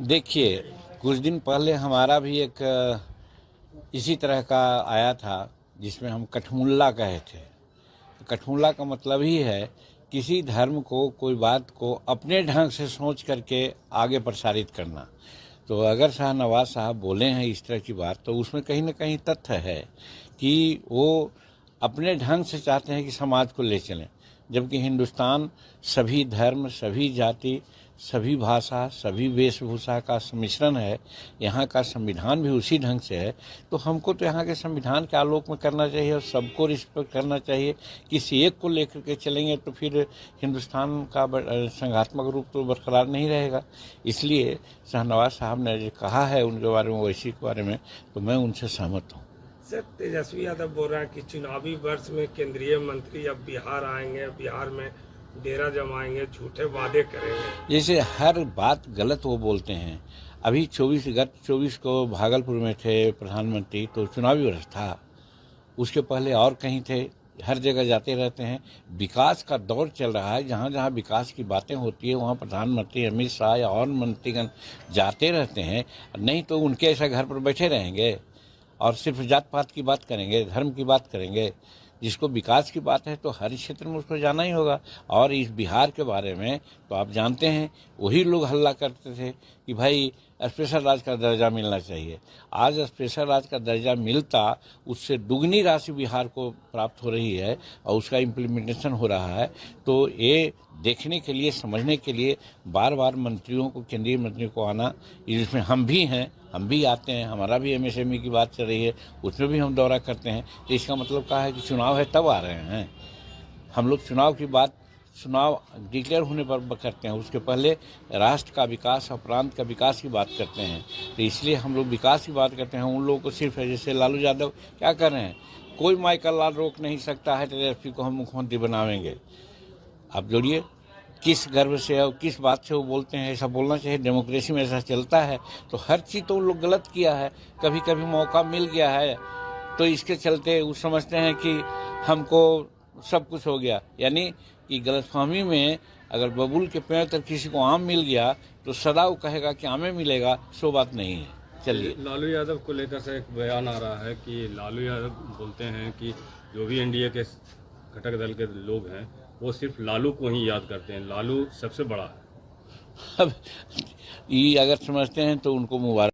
देखिए, कुछ दिन पहले हमारा भी एक इसी तरह का आया था जिसमें हम कठमुल्ला कहे थे। कठमुल्ला का मतलब ही है किसी धर्म को, कोई बात को अपने ढंग से सोच करके आगे प्रसारित करना। तो अगर शाहनवाज साहब बोले हैं इस तरह की बात, तो उसमें कहीं ना कहीं तथ्य है कि वो अपने ढंग से चाहते हैं कि समाज को ले चलें, जबकि हिंदुस्तान सभी धर्म, सभी जाति, सभी भाषा, सभी वेशभूषा का सम्मिश्रण है। यहाँ का संविधान भी उसी ढंग से है। तो हमको तो यहाँ के संविधान के आलोक में करना चाहिए और सबको रिस्पेक्ट करना चाहिए। किसी एक को लेकर के चलेंगे तो फिर हिंदुस्तान का संघात्मक रूप तो बरकरार नहीं रहेगा। इसलिए शाहनवाज साहब ने जो कहा है उनके बारे में, ओवैसी के बारे में, तो मैं उनसे सहमत हूँ। सर, तेजस्वी यादव बोल रहा है कि चुनावी वर्ष में केंद्रीय मंत्री अब बिहार आएंगे, बिहार में डेरा जमाएंगे, झूठे वादे करेंगे। जैसे हर बात गलत वो बोलते हैं। अभी गत 24 को भागलपुर में थे प्रधानमंत्री, तो चुनावी वर्ष था। उसके पहले और कहीं थे। हर जगह जाते रहते हैं। विकास का दौर चल रहा है। जहाँ जहाँ विकास की बातें होती है वहाँ प्रधानमंत्री अमित शाह या और मंत्रीगण जाते रहते हैं। नहीं तो उनके ऐसा घर पर बैठे रहेंगे और सिर्फ जात पात की बात करेंगे, धर्म की बात करेंगे। जिसको विकास की बात है तो हर क्षेत्र में उसको जाना ही होगा। और इस बिहार के बारे में तो आप जानते हैं, वही लोग हल्ला करते थे कि भाई स्पेशल राज्य का दर्जा मिलना चाहिए। आज स्पेशल राज्य का दर्जा मिलता, उससे दुगनी राशि बिहार को प्राप्त हो रही है और उसका इम्प्लीमेंटेशन हो रहा है। तो ये देखने के लिए, समझने के लिए बार बार मंत्रियों को, केंद्रीय मंत्रियों को आना, जिसमें हम भी हैं, हम भी आते हैं। हमारा भी एमएसएमई की बात चल रही है, उसमें भी हम दौरा करते हैं। तो इसका मतलब क्या है कि चुनाव है तब आ रहे हैं। हम लोग चुनाव की बात, चुनाव डिक्लेयर होने पर करते हैं। उसके पहले राष्ट्र का विकास और प्रांत का विकास की बात करते हैं। तो इसलिए हम लोग विकास की बात करते हैं। उन लोगों को सिर्फ है, जैसे लालू यादव क्या कर रहे हैं, कोई माइकल लाल रोक नहीं सकता है तेजस्वी को हम मुख्यमंत्री बनावेंगे। आप जोड़िए, किस गर्व से और किस बात से वो बोलते हैं। ऐसा बोलना चाहिए, डेमोक्रेसी में ऐसा चलता है। तो हर चीज़ तो उन लोग गलत किया है। कभी कभी मौका मिल गया है तो इसके चलते वो समझते हैं कि हमको सब कुछ हो गया। यानी कि गलतफहमी में अगर बबूल के पेड़ तक किसी को आम मिल गया तो सदा वो कहेगा कि आमे मिलेगा, सो बात नहीं है। चलिए, लालू यादव को लेकर से एक बयान आ रहा है कि लालू यादव बोलते हैं कि जो भी एनडीए के घटक दल के लोग हैं वो सिर्फ लालू को ही याद करते हैं, लालू सबसे बड़ा है। अब ये अगर समझते हैं तो उनको मुबारक।